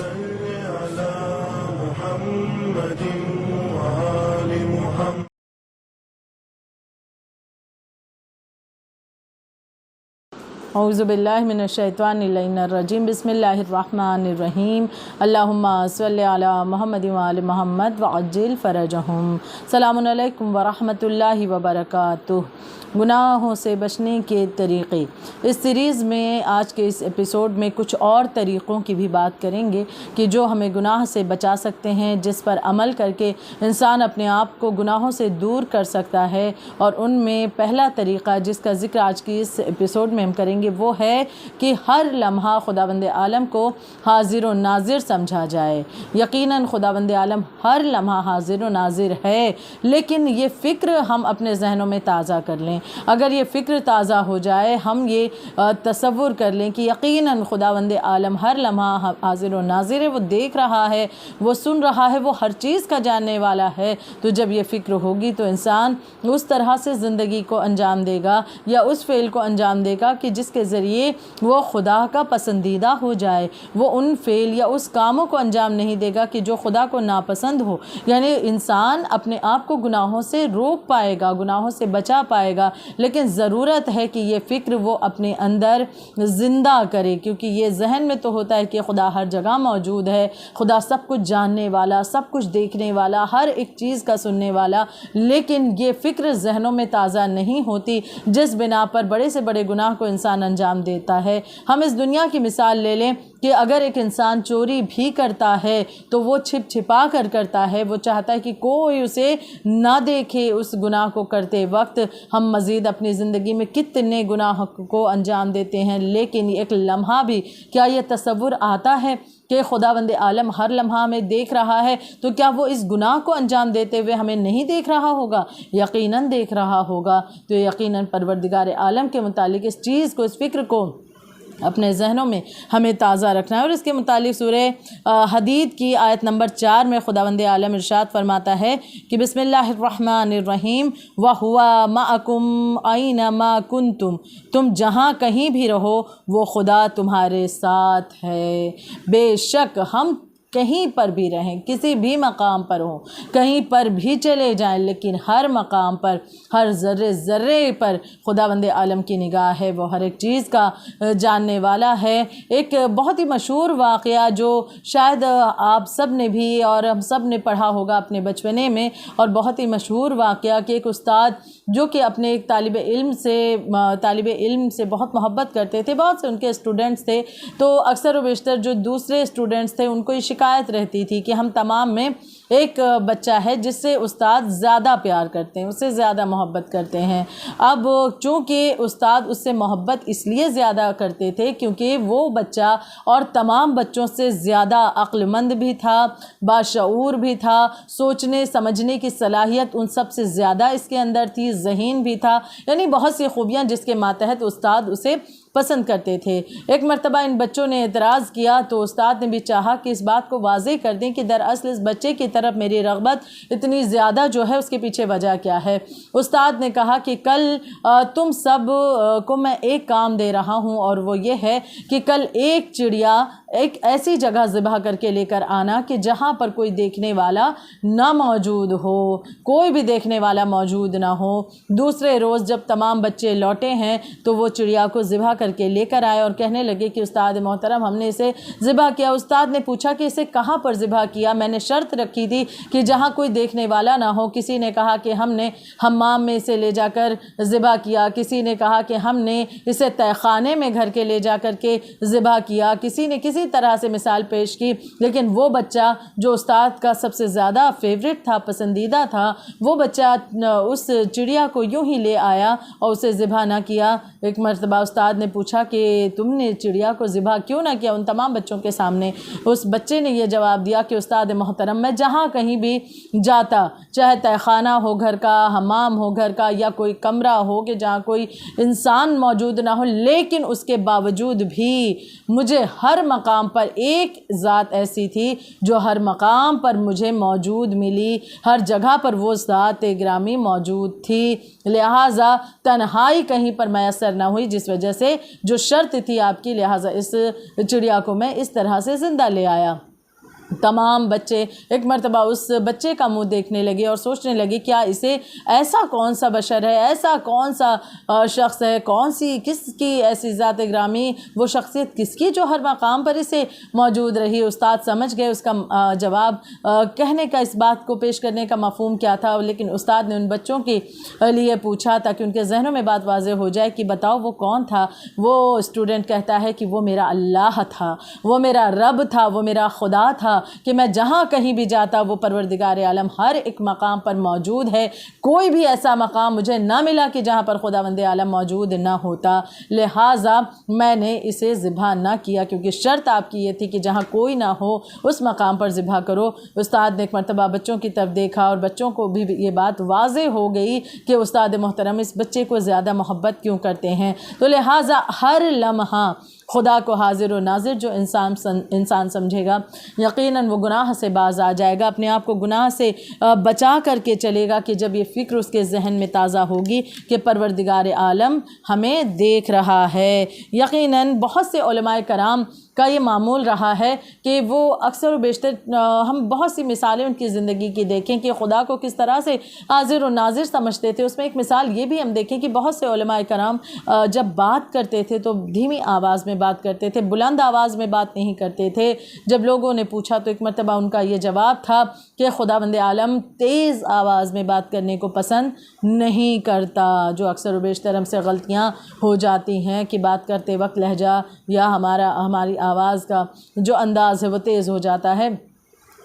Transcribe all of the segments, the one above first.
صل على محمد وآل محمد. اعوذ باللہ من الشیطان الرجیم. بسم اللہ الرحمن الرحیم. اللہم صلی علی محمد وآل محمد وعجل فرجہم. السلام علیکم ورحمۃ اللہ وبرکاتہ. گناہوں سے بچنے کے طریقے. اس سیریز میں آج کے اس ایپیسوڈ میں کچھ اور طریقوں کی بھی بات کریں گے کہ جو ہمیں گناہ سے بچا سکتے ہیں، جس پر عمل کر کے انسان اپنے آپ کو گناہوں سے دور کر سکتا ہے. اور ان میں پہلا طریقہ جس کا ذکر آج کی اس ایپیسوڈ میں ہم کریں گے وہ ہے کہ ہر لمحہ خداوند عالم کو حاضر و ناظر سمجھا جائے. یقیناً خداوند عالم ہر لمحہ حاضر و ناظر ہے، لیکن یہ فکر ہم اپنے ذہنوں میں تازہ کر لیں. اگر یہ فکر تازہ ہو جائے، ہم یہ تصور کر لیں کہ یقیناً خداوند عالم ہر لمحہ حاضر و ناظر ہے، وہ دیکھ رہا ہے، وہ سن رہا ہے، وہ ہر چیز کا جاننے والا ہے. تو جب یہ فکر ہوگی تو انسان اس طرح سے زندگی کو انجام دے گا یا اس فعل کو انجام دے گا کہ جس کے ذریعے وہ خدا کا پسندیدہ ہو جائے. وہ ان فعل یا اس کاموں کو انجام نہیں دے گا کہ جو خدا کو ناپسند ہو. یعنی انسان اپنے آپ کو گناہوں سے روک پائے گا، گناہوں سے بچا پائے گا، لیکن ضرورت ہے کہ یہ فکر وہ اپنے اندر زندہ کرے، کیونکہ یہ ذہن میں تو ہوتا ہے کہ خدا ہر جگہ موجود ہے، خدا سب کچھ جاننے والا، سب کچھ دیکھنے والا، ہر ایک چیز کا سننے والا، لیکن یہ فکر ذہنوں میں تازہ نہیں ہوتی، جس بنا پر بڑے سے بڑے گناہ کو انسان انجام دیتا ہے. ہم اس دنیا کی مثال لے لیں کہ اگر ایک انسان چوری بھی کرتا ہے تو وہ چھپ چھپا کر کرتا ہے، وہ چاہتا ہے کہ کوئی اسے نہ دیکھے. اس گناہ کو کرتے وقت ہم مزید اپنی زندگی میں کتنے گناہ کو انجام دیتے ہیں، لیکن ایک لمحہ بھی کیا یہ تصور آتا ہے کہ خداوند عالم ہر لمحہ میں دیکھ رہا ہے؟ تو کیا وہ اس گناہ کو انجام دیتے ہوئے ہمیں نہیں دیکھ رہا ہوگا؟ یقیناً دیکھ رہا ہوگا. تو یقیناً پروردگار عالم کے متعلق اس چیز کو، اس فکر کو اپنے ذہنوں میں ہمیں تازہ رکھنا ہے. اور اس کے متعلق سورہ حدید کی آیت نمبر 4 میں خداوند عالم ارشاد فرماتا ہے کہ بسم اللہ الرحمن الرحیم وَهُوَ مَعَكُمْ أَيْنَمَا كُنْتُمْ. تم جہاں کہیں بھی رہو وہ خدا تمہارے ساتھ ہے. بے شک ہم کہیں پر بھی رہیں، کسی بھی مقام پر ہوں، کہیں پر بھی چلے جائیں، لیکن ہر مقام پر، ہر ذرے ذرے پر خداوند عالم کی نگاہ ہے. وہ ہر ایک چیز کا جاننے والا ہے. ایک بہت ہی مشہور واقعہ جو شاید آپ سب نے بھی اور ہم سب نے پڑھا ہوگا اپنے بچپنے میں، اور بہت ہی مشہور واقعہ کہ ایک استاد جو کہ اپنے ایک طالب علم سے بہت محبت کرتے تھے. بہت سے ان کے اسٹوڈنٹس تھے، تو اکثر و بیشتر جو دوسرے اسٹوڈنٹس تھے ان کو یہ شکایت رہتی تھی کہ ہم تمام میں ایک بچہ ہے جس سے استاد زیادہ پیار کرتے ہیں، اس سے زیادہ محبت کرتے ہیں. اب چونکہ استاد اس سے محبت اس لیے زیادہ کرتے تھے کیونکہ وہ بچہ اور تمام بچوں سے زیادہ عقل مند بھی تھا، باشعور بھی تھا، سوچنے سمجھنے کی صلاحیت ان سب سے زیادہ اس کے اندر تھی، ذہین بھی تھا. یعنی بہت سی خوبیاں جس کے ماتحت استاد اسے پسند کرتے تھے. ایک مرتبہ ان بچوں نے اعتراض کیا تو استاد نے بھی چاہا کہ اس بات کو واضح کر دیں کہ دراصل اس بچے کی طرف میری رغبت اتنی زیادہ جو ہے اس کے پیچھے وجہ کیا ہے. استاد نے کہا کہ کل تم سب کو میں ایک کام دے رہا ہوں، اور وہ یہ ہے کہ کل ایک چڑیا ایک ایسی جگہ ذبح کر کے لے کر آنا کہ جہاں پر کوئی دیکھنے والا نہ موجود ہو، کوئی بھی دیکھنے والا موجود نہ ہو. دوسرے روز جب تمام بچے لوٹے ہیں تو وہ چڑیا کو ذبح کر کے لے کر آئے اور کہنے لگے کہ استاد محترم ہم نے اسے ذبح کیا. استاد نے پوچھا کہ اسے کہاں پر ذبح کیا؟ میں نے شرط رکھی تھی کہ جہاں کوئی دیکھنے والا نہ ہو. کسی نے کہا کہ ہم نے حمام میں اسے لے جا کر ذبح کیا، کسی نے کہا کہ ہم نے اسے تہہ خانے میں گھر کے لے جا کر کے ذبح کیا، کسی نے کسی طرح سے مثال پیش کی. لیکن وہ بچہ جو استاد کا سب سے زیادہ فیوریٹ تھا، پسندیدہ تھا، وہ بچہ اس چڑیا کو یوں ہی لے آیا اور اسے ذبح نہ کیا. ایک مرتبہ استاد نے پوچھا کہ تم نے چڑیا کو ذبح کیوں نہ کیا ان تمام بچوں کے سامنے؟ اس بچے نے یہ جواب دیا کہ استاد محترم میں جہاں کہیں بھی جاتا، چاہے تہہ خانہ ہو گھر کا، حمام ہو گھر کا، یا کوئی کمرہ ہو کہ جہاں کوئی انسان موجود نہ ہو، لیکن اس کے باوجود بھی مجھے ہر مقام پر ایک ذات ایسی تھی جو ہر مقام پر مجھے موجود ملی، ہر جگہ پر وہ ذات گرامی موجود تھی. لہٰذا تنہائی کہیں پر میسر نہ ہوئی، جس وجہ سے جو شرط تھی آپ کی، لہٰذا اس چڑیا کو میں اس طرح سے زندہ لے آیا. تمام بچے ایک مرتبہ اس بچے کا منہ دیکھنے لگے اور سوچنے لگے کیا اسے ایسا کون سا بشر ہے، ایسا کون سا شخص ہے، کس کی ایسی ذات گرامی، وہ شخصیت کس کی جو ہر مقام پر اسے موجود رہی۔ استاد سمجھ گئے اس کا جواب کہنے کا، اس بات کو پیش کرنے کا مفہوم کیا تھا، لیکن استاد نے ان بچوں کے لیے پوچھا تاکہ ان کے ذہنوں میں بات واضح ہو جائے کہ بتاؤ وہ کون تھا۔ وہ اسٹوڈنٹ کہتا ہے کہ وہ میرا اللہ تھا، وہ میرا رب تھا، وہ میرا خدا تھا کہ میں جہاں کہیں بھی جاتا وہ پروردگار عالم ہر ایک مقام پر موجود ہے، کوئی بھی ایسا مقام مجھے نہ ملا کہ جہاں پر خداوند عالم موجود نہ ہوتا، لہٰذا میں نے اسے ذبح نہ کیا، کیونکہ شرط آپ کی یہ تھی کہ جہاں کوئی نہ ہو اس مقام پر ذبح کرو۔ استاد نے ایک مرتبہ بچوں کی طرف دیکھا اور بچوں کو بھی یہ بات واضح ہو گئی کہ استاد محترم اس بچے کو زیادہ محبت کیوں کرتے ہیں، تو لہٰذا ہر لمحہ خدا کو حاضر و ناظر جو انسان سمجھے گا، یقیناً وہ گناہ سے باز آ جائے گا، اپنے آپ کو گناہ سے بچا کر کے چلے گا کہ جب یہ فکر اس کے ذہن میں تازہ ہوگی کہ پروردگار عالم ہمیں دیکھ رہا ہے۔ یقیناً بہت سے علماء کرام کا یہ معمول رہا ہے کہ وہ اکثر و بیشتر ہم بہت سی مثالیں ان کی زندگی کی دیکھیں کہ خدا کو کس طرح سے حاضر و ناظر سمجھتے تھے۔ اس میں ایک مثال یہ بھی ہم دیکھیں کہ بہت سے علماء کرام جب بات کرتے تھے تو دھیمی آواز میں بات کرتے تھے، بلند آواز میں بات نہیں کرتے تھے۔ جب لوگوں نے پوچھا تو ایک مرتبہ ان کا یہ جواب تھا کہ خداوند عالم تیز آواز میں بات کرنے کو پسند نہیں کرتا، جو اکثر و بیشتر ہم سے غلطیاں ہو جاتی ہیں کہ بات کرتے وقت لہجہ یا ہماری آواز کا جو انداز ہے وہ تیز ہو جاتا ہے۔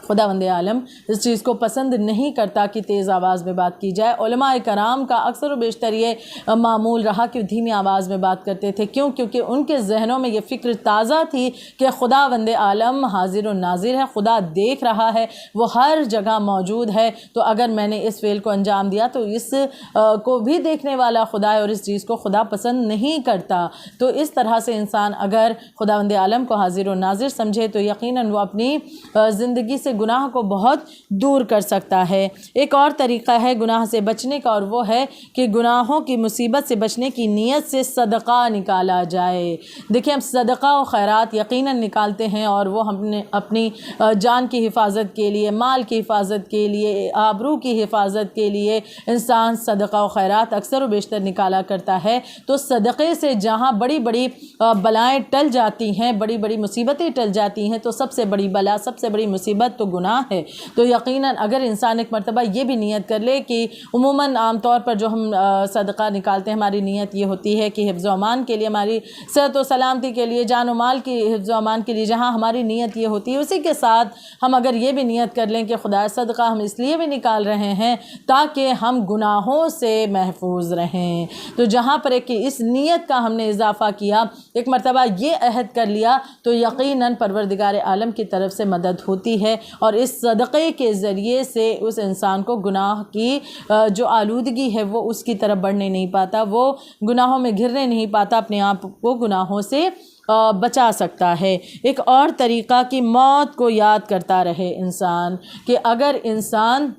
خداوند عالم اس چیز کو پسند نہیں کرتا کہ تیز آواز میں بات کی جائے۔ علماء کرام کا اکثر و بیشتر یہ معمول رہا کہ دھیمی آواز میں بات کرتے تھے، کیونکہ ان کے ذہنوں میں یہ فکر تازہ تھی کہ خداوند عالم حاضر و ناظر ہے، خدا دیکھ رہا ہے، وہ ہر جگہ موجود ہے، تو اگر میں نے اس فعل کو انجام دیا تو اس کو بھی دیکھنے والا خدا ہے اور اس چیز کو خدا پسند نہیں کرتا۔ تو اس طرح سے انسان اگر خداوند عالم کو حاضر و ناظر سمجھے تو یقیناً وہ اپنی زندگی سے گناہ کو بہت دور کر سکتا ہے۔ ایک اور طریقہ ہے گناہ سے بچنے کا، اور وہ ہے کہ گناہوں کی مصیبت سے بچنے کی نیت سے صدقہ نکالا جائے۔ دیکھیں ہم صدقہ و خیرات یقیناً نکالتے ہیں اور وہ ہم نے اپنی جان کی حفاظت کے لیے، مال کی حفاظت کے لیے، آبرو کی حفاظت کے لیے انسان صدقہ و خیرات اکثر و بیشتر نکالا کرتا ہے۔ تو صدقے سے جہاں بڑی بڑی بلائیں ٹل جاتی ہیں، بڑی بڑی مصیبتیں ٹل جاتی ہیں، تو سب سے بڑی بلا، سب سے بڑی مصیبت تو گناہ ہے۔ تو یقیناً اگر انسان ایک مرتبہ یہ بھی نیت کر لے کہ عموماً عام طور پر جو ہم صدقہ نکالتے ہیں ہماری نیت یہ ہوتی ہے کہ حفظ و امان کے لیے، ہماری صحت و سلامتی کے لیے، جان و مال کی حفظ و امان کے لیے، جہاں ہماری نیت یہ ہوتی ہے اسی کے ساتھ ہم اگر یہ بھی نیت کر لیں کہ خدا صدقہ ہم اس لیے بھی نکال رہے ہیں تاکہ ہم گناہوں سے محفوظ رہیں، تو جہاں پر ایک اس نیت کا ہم نے اضافہ کیا، ایک مرتبہ یہ عہد کر لیا، تو یقیناً پروردگار عالم کی طرف سے مدد ہوتی ہے اور اس صدقے کے ذریعے سے اس انسان کو گناہ کی جو آلودگی ہے وہ اس کی طرف بڑھنے نہیں پاتا، وہ گناہوں میں گھرنے نہیں پاتا، اپنے آپ کو گناہوں سے بچا سکتا ہے۔ ایک اور طریقہ کہ موت کو یاد کرتا رہے انسان، کہ اگر انسان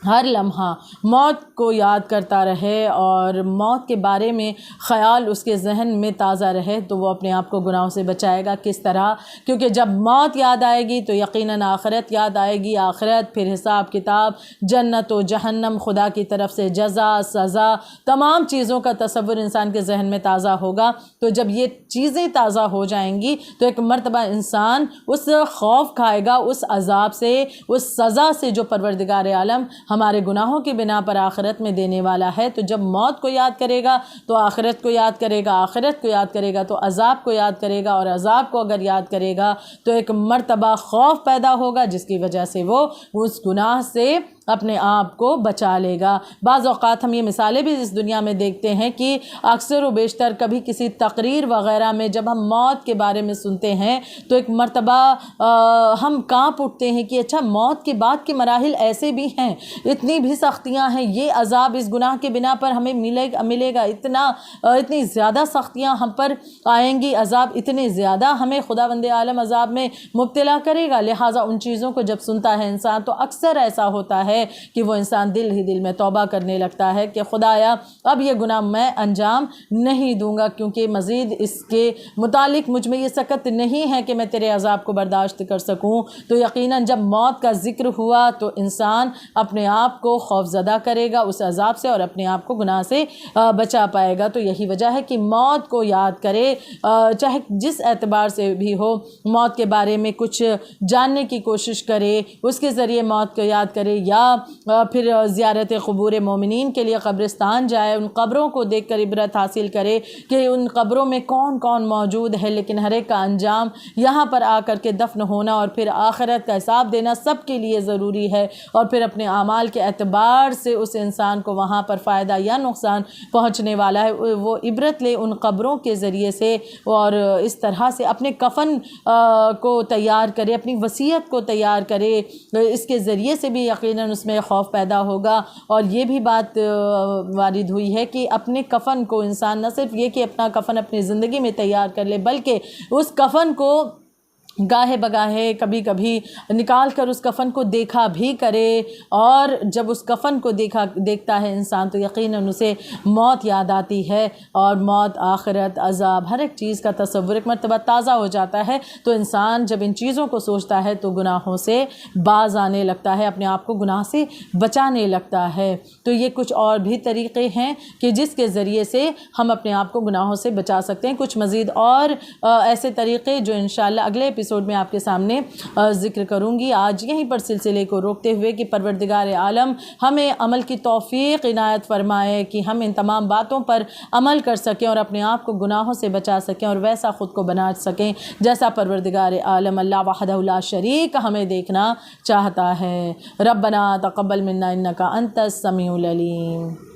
ہر لمحہ موت کو یاد کرتا رہے اور موت کے بارے میں خیال اس کے ذہن میں تازہ رہے تو وہ اپنے آپ کو گناہوں سے بچائے گا۔ کس طرح؟ کیونکہ جب موت یاد آئے گی تو یقیناً آخرت یاد آئے گی، آخرت، پھر حساب کتاب، جنت و جہنم، خدا کی طرف سے جزا، سزا، تمام چیزوں کا تصور انسان کے ذہن میں تازہ ہوگا۔ تو جب یہ چیزیں تازہ ہو جائیں گی تو ایک مرتبہ انسان اس خوف کھائے گا، اس عذاب سے، اس سزا سے جو پروردگار عالم ہمارے گناہوں کی بنا پر آخرت میں دینے والا ہے۔ تو جب موت کو یاد کرے گا تو آخرت کو یاد کرے گا، آخرت کو یاد کرے گا تو عذاب کو یاد کرے گا، اور عذاب کو اگر یاد کرے گا تو ایک مرتبہ خوف پیدا ہوگا جس کی وجہ سے وہ اس گناہ سے اپنے آپ کو بچا لے گا۔ بعض اوقات ہم یہ مثالیں بھی اس دنیا میں دیکھتے ہیں کہ اکثر و بیشتر کبھی کسی تقریر وغیرہ میں جب ہم موت کے بارے میں سنتے ہیں تو ایک مرتبہ ہم کانپ اٹھتے ہیں کہ اچھا موت کے بعد کے مراحل ایسے بھی ہیں، اتنی بھی سختیاں ہیں، یہ عذاب اس گناہ کے بنا پر ہمیں ملے گا، اتنی زیادہ سختیاں ہم پر آئیں گی، عذاب اتنے زیادہ ہمیں خداوند عالم عذاب میں مبتلا کرے گا۔ لہٰذا ان چیزوں کو جب سنتا ہے انسان تو اکثر ایسا ہوتا ہے ہے کہ وہ انسان دل ہی دل میں توبہ کرنے لگتا ہے کہ خدایا اب یہ گناہ میں انجام نہیں دوں گا، کیونکہ مزید اس کے متعلق مجھ میں یہ سکت نہیں ہے کہ میں تیرے عذاب کو برداشت کر سکوں۔ تو یقیناً جب موت کا ذکر ہوا تو انسان اپنے آپ کو خوف زدہ کرے گا اس عذاب سے اور اپنے آپ کو گناہ سے بچا پائے گا۔ تو یہی وجہ ہے کہ موت کو یاد کرے، چاہے جس اعتبار سے بھی ہو، موت کے بارے میں کچھ جاننے کی کوشش کرے، اس کے ذریعے موت کو یاد کرے، یا پھر زیارت قبور مومنین کے لیے قبرستان جائے، ان قبروں کو دیکھ کر عبرت حاصل کرے کہ ان قبروں میں کون کون موجود ہے، لیکن ہر ایک کا انجام یہاں پر آ کر کے دفن ہونا اور پھر آخرت کا حساب دینا سب کے لیے ضروری ہے، اور پھر اپنے اعمال کے اعتبار سے اس انسان کو وہاں پر فائدہ یا نقصان پہنچنے والا ہے۔ وہ عبرت لے ان قبروں کے ذریعے سے، اور اس طرح سے اپنے کفن کو تیار کرے، اپنی وصیت کو تیار کرے، اس کے ذریعے سے بھی یقیناً اس میں خوف پیدا ہوگا۔ اور یہ بھی بات وارد ہوئی ہے کہ اپنے کفن کو انسان نہ صرف یہ کہ اپنا کفن اپنی زندگی میں تیار کر لے، بلکہ اس کفن کو گاہے بگاہے کبھی کبھی نکال کر اس کفن کو دیکھا بھی کرے، اور جب اس کفن کو دیکھتا ہے انسان تو یقیناً اسے موت یاد آتی ہے، اور موت، آخرت، عذاب، ہر ایک چیز کا تصور ایک مرتبہ تازہ ہو جاتا ہے۔ تو انسان جب ان چیزوں کو سوچتا ہے تو گناہوں سے باز آنے لگتا ہے، اپنے آپ کو گناہ سے بچانے لگتا ہے۔ تو یہ کچھ اور بھی طریقے ہیں کہ جس کے ذریعے سے ہم اپنے آپ کو گناہوں سے بچا سکتے ہیں۔ کچھ مزید اور ایسے طریقے جو انشاءاللہ اگلے ایپیسوڈ میں آپ کے سامنے ذکر کروں گی۔ آج یہیں پر سلسلے کو روکتے ہوئے کہ پروردگار عالم ہمیں عمل کی توفیق عنایت فرمائے کہ ہم ان تمام باتوں پر عمل کر سکیں اور اپنے آپ کو گناہوں سے بچا سکیں اور ویسا خود کو بنا سکیں جیسا پروردگار عالم اللہ وحدہ لا شریک ہمیں دیکھنا چاہتا ہے۔ ربنا تقبل منا انک انت السمیع العلیم۔